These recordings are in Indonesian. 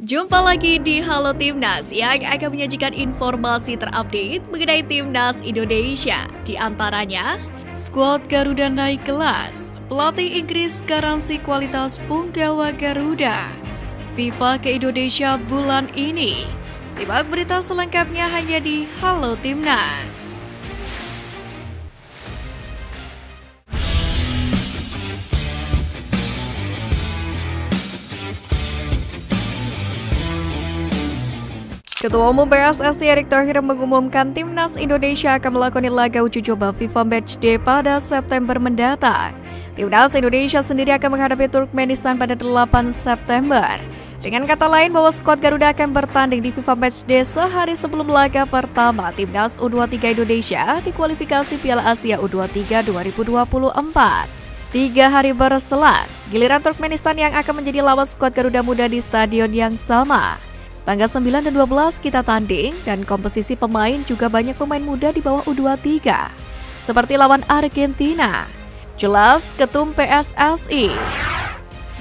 Jumpa lagi di Halo Timnas yang akan menyajikan informasi terupdate mengenai Timnas Indonesia. Di antaranya, skuad Garuda naik kelas, pelatih Inggris garansi kualitas punggawa Garuda, FIFA ke Indonesia bulan ini. Simak berita selengkapnya hanya di Halo Timnas. Ketua Umum PSSI Erick Thohir mengumumkan Timnas Indonesia akan melakoni laga uji coba FIFA Matchday pada September mendatang. Timnas Indonesia sendiri akan menghadapi Turkmenistan pada 8 September. Dengan kata lain bahwa skuad Garuda akan bertanding di FIFA Matchday sehari sebelum laga pertama Timnas U23 Indonesia di kualifikasi Piala Asia U23 2024. 3 hari berselang, giliran Turkmenistan yang akan menjadi lawan skuad Garuda Muda di stadion yang sama. Tanggal 9 dan 12 kita tanding dan komposisi pemain juga banyak pemain muda di bawah U23. Seperti lawan Argentina. Jelas Ketum PSSI.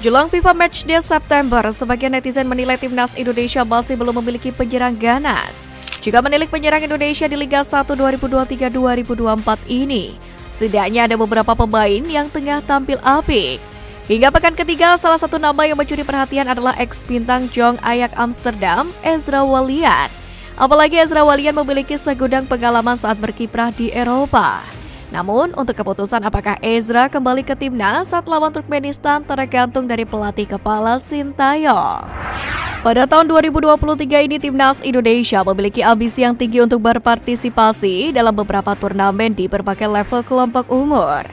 Jelang FIFA Matchday September, sebagian netizen menilai Timnas Indonesia masih belum memiliki penyerang ganas. Jika menilik penyerang Indonesia di Liga 1 2023-2024 ini, setidaknya ada beberapa pemain yang tengah tampil apik. Hingga pekan ketiga, salah satu nama yang mencuri perhatian adalah ex-bintang Jong Ajax Amsterdam, Ezra Walian. Apalagi Ezra Walian memiliki segudang pengalaman saat berkiprah di Eropa. Namun, untuk keputusan apakah Ezra kembali ke timnas saat lawan Turkmenistan tergantung dari pelatih kepala Sintayong. Pada tahun 2023 ini, Timnas Indonesia memiliki ambisi yang tinggi untuk berpartisipasi dalam beberapa turnamen di berbagai level kelompok umur.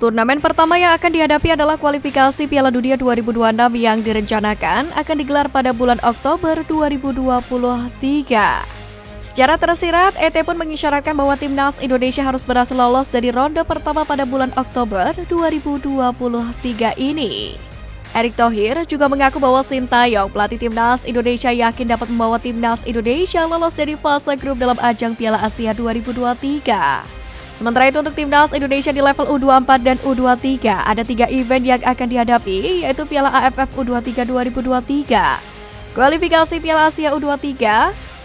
Turnamen pertama yang akan dihadapi adalah kualifikasi Piala Dunia 2026 yang direncanakan akan digelar pada bulan Oktober 2023. Secara tersirat, ET pun mengisyaratkan bahwa Timnas Indonesia harus berhasil lolos dari ronde pertama pada bulan Oktober 2023 ini. Erick Thohir juga mengaku bahwa Sintayong, pelatih Timnas Indonesia, yakin dapat membawa Timnas Indonesia lolos dari fase grup dalam ajang Piala Asia 2023. Sementara itu untuk Timnas Indonesia di level U24 dan U23, ada 3 event yang akan dihadapi, yaitu Piala AFF U23 2023, kualifikasi Piala Asia U23,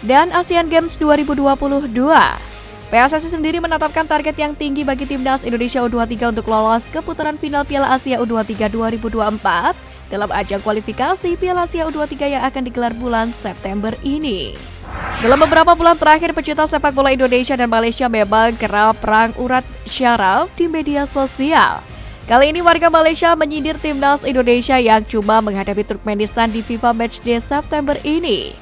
dan Asian Games 2022. PSSI sendiri menetapkan target yang tinggi bagi Timnas Indonesia U23 untuk lolos ke putaran final Piala Asia U23 2024 dalam ajang kualifikasi Piala Asia U23 yang akan digelar bulan September ini. Dalam beberapa bulan terakhir, pecinta sepak bola Indonesia dan Malaysia memang kerap perang urat syaraf di media sosial. Kali ini warga Malaysia menyindir Timnas Indonesia yang cuma menghadapi Turkmenistan di FIFA Matchday September ini.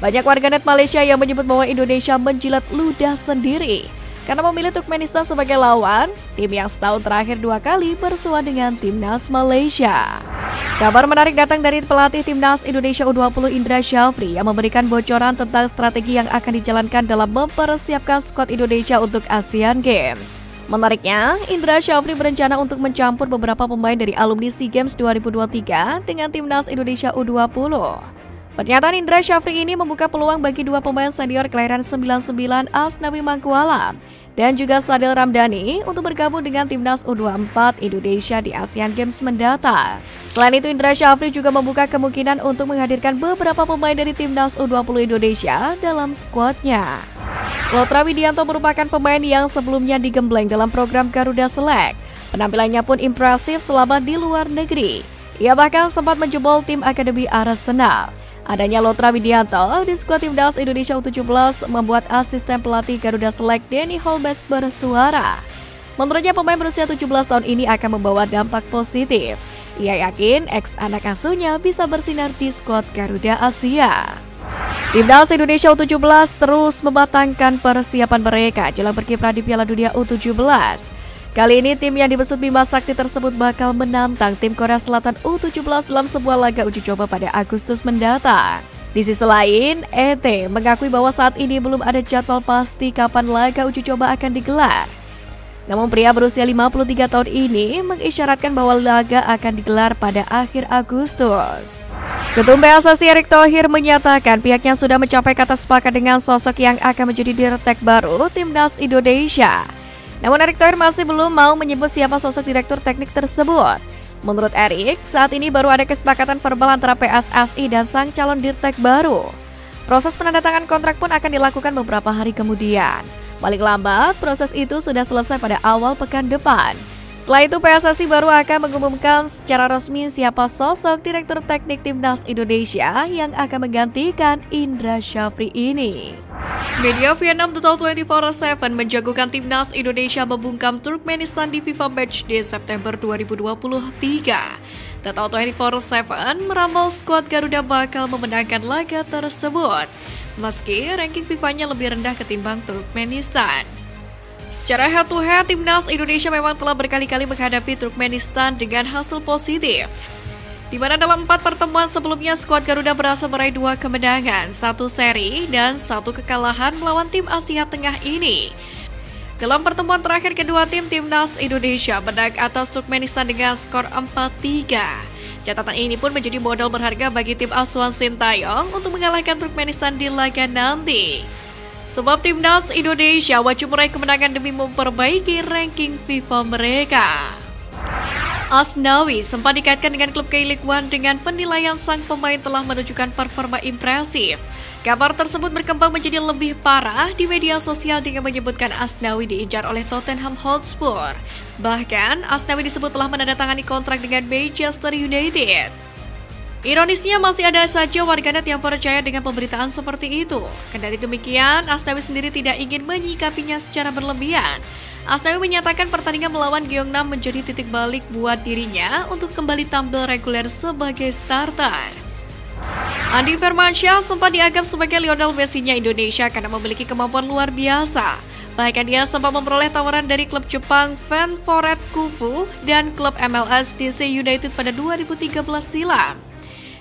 Banyak warganet Malaysia yang menyebut bahwa Indonesia menjilat ludah sendiri karena memilih Turkmenistan sebagai lawan, tim yang setahun terakhir 2 kali bersua dengan Timnas Malaysia. Kabar menarik datang dari pelatih Timnas Indonesia U20 Indra Syafri yang memberikan bocoran tentang strategi yang akan dijalankan dalam mempersiapkan skuad Indonesia untuk Asian Games. Menariknya, Indra Syafri berencana untuk mencampur beberapa pemain dari alumni SEA Games 2023 dengan Timnas Indonesia U20. Pernyataan Indra Syafri ini membuka peluang bagi 2 pemain senior kelahiran 99 Asnawi Mangkualam dan juga Sadil Ramdhani untuk bergabung dengan Timnas U24 Indonesia di Asian Games mendatang. Selain itu, Indra Syafri juga membuka kemungkinan untuk menghadirkan beberapa pemain dari Timnas U20 Indonesia dalam skuadnya. Lotra Widianto merupakan pemain yang sebelumnya digembleng dalam program Garuda Select. Penampilannya pun impresif selama di luar negeri. Ia bahkan sempat menjebol tim Akademi Arsenal. Adanya Lotra Widianto di skuad Timnas Indonesia U17 membuat asisten pelatih Garuda Select Denny Holmes bersuara. Menurutnya pemain berusia 17 tahun ini akan membawa dampak positif. Ia yakin ex anak asuhnya bisa bersinar di skuad Garuda Asia. Timnas Indonesia U17 terus mematangkan persiapan mereka jelang berkiprah di Piala Dunia U17. Kali ini tim yang dibesut Bima Sakti tersebut bakal menantang tim Korea Selatan U17 dalam sebuah laga uji coba pada Agustus mendatang. Di sisi lain, ET mengakui bahwa saat ini belum ada jadwal pasti kapan laga uji coba akan digelar. Namun pria berusia 53 tahun ini mengisyaratkan bahwa laga akan digelar pada akhir Agustus. Ketum PSSI Erick Thohir menyatakan pihaknya sudah mencapai kata sepakat dengan sosok yang akan menjadi direktur baru Timnas Indonesia. Namun Erick Thohir masih belum mau menyebut siapa sosok direktur teknik tersebut. Menurut Erik, saat ini baru ada kesepakatan verbal antara PSSI dan sang calon dirtek baru. Proses penandatangan kontrak pun akan dilakukan beberapa hari kemudian. Paling lambat, proses itu sudah selesai pada awal pekan depan. Setelah itu, PSSI baru akan mengumumkan secara resmi siapa sosok Direktur Teknik Timnas Indonesia yang akan menggantikan Indra Syafri ini. Media Vietnam Total 24/7 menjagokan Timnas Indonesia membungkam Turkmenistan di FIFA Matchday September 2023. Total 24/7 meramal skuad Garuda bakal memenangkan laga tersebut, meski ranking FIFA-nya lebih rendah ketimbang Turkmenistan. Secara head-to-head, Timnas Indonesia memang telah berkali-kali menghadapi Turkmenistan dengan hasil positif, di mana dalam 4 pertemuan sebelumnya skuad Garuda berhasil meraih 2 kemenangan, 1 seri, dan 1 kekalahan melawan tim Asia Tengah ini. Dalam pertemuan terakhir kedua tim, Timnas Indonesia menang atas Turkmenistan dengan skor 4-3. Catatan ini pun menjadi modal berharga bagi tim asuhan Sintayong untuk mengalahkan Turkmenistan di laga nanti. Sebab Timnas Indonesia wajib meraih kemenangan demi memperbaiki ranking FIFA mereka. Asnawi sempat dikaitkan dengan klub K-League One dengan penilaian sang pemain telah menunjukkan performa impresif. Kabar tersebut berkembang menjadi lebih parah di media sosial dengan menyebutkan Asnawi diincar oleh Tottenham Hotspur. Bahkan, Asnawi disebut telah menandatangani kontrak dengan Manchester United. Ironisnya masih ada saja warganet yang percaya dengan pemberitaan seperti itu. Kendati demikian, Asnawi sendiri tidak ingin menyikapinya secara berlebihan. Asnawi menyatakan pertandingan melawan Gyeongnam menjadi titik balik buat dirinya untuk kembali tampil reguler sebagai starter. Andi Firmansyah sempat dianggap sebagai Lionel Messi-nya Indonesia karena memiliki kemampuan luar biasa. Bahkan dia sempat memperoleh tawaran dari klub Jepang Ventforet Kofu dan klub MLS DC United pada 2013 silam.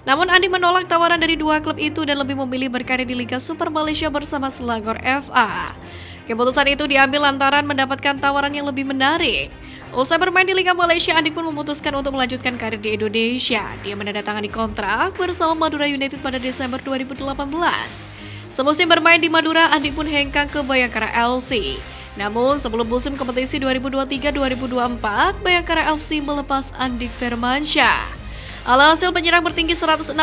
Namun Andi menolak tawaran dari 2 klub itu dan lebih memilih berkarir di Liga Super Malaysia bersama Selangor FA. Keputusan itu diambil lantaran mendapatkan tawaran yang lebih menarik. Usai bermain di Liga Malaysia, Andi pun memutuskan untuk melanjutkan karir di Indonesia. Dia menandatangani kontrak bersama Madura United pada Desember 2018. Semusim bermain di Madura, Andi pun hengkang ke Bayangkara FC. Namun sebelum musim kompetisi 2023-2024, Bayangkara FC melepas Andi Firmansyah. Alhasil penyerang bertinggi 163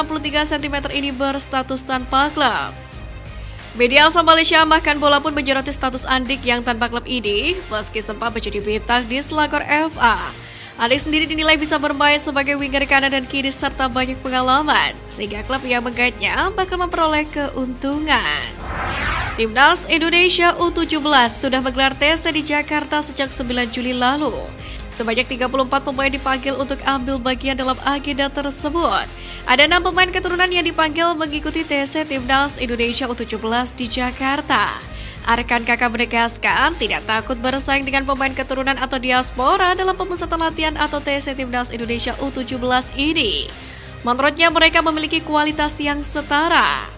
cm ini berstatus tanpa klub. Media asal Malaysia bahkan bola pun menyoroti status Andik yang tanpa klub ini, meski sempat menjadi bintang di Selangor FA. Andik sendiri dinilai bisa bermain sebagai winger kanan dan kiri serta banyak pengalaman, sehingga klub yang menggait-nya bakal memperoleh keuntungan. Timnas Indonesia U17 sudah menggelar tes di Jakarta sejak 9 Juli lalu. Sebanyak 34 pemain dipanggil untuk ambil bagian dalam agenda tersebut. Ada 6 pemain keturunan yang dipanggil mengikuti TC Timnas Indonesia U17 di Jakarta. Arkan Kakak menegaskan tidak takut bersaing dengan pemain keturunan atau diaspora dalam pemusatan latihan atau TC Timnas Indonesia U17 ini. Menurutnya mereka memiliki kualitas yang setara.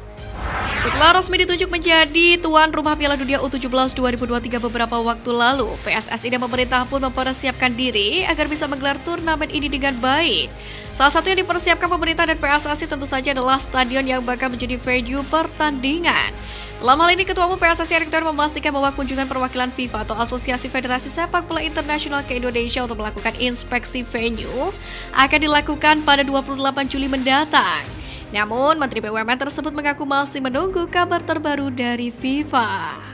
Setelah resmi ditunjuk menjadi tuan rumah Piala Dunia U17 2023 beberapa waktu lalu, PSSI dan pemerintah pun mempersiapkan diri agar bisa menggelar turnamen ini dengan baik. Salah satu yang dipersiapkan pemerintah dan PSSI tentu saja adalah stadion yang bakal menjadi venue pertandingan. Dalam hal ini, Ketua Umum PSSI Erick Thohir memastikan bahwa kunjungan perwakilan FIFA atau Asosiasi Federasi Sepak Bola Internasional ke Indonesia untuk melakukan inspeksi venue akan dilakukan pada 28 Juli mendatang. Namun, Menteri BUMN tersebut mengaku masih menunggu kabar terbaru dari FIFA.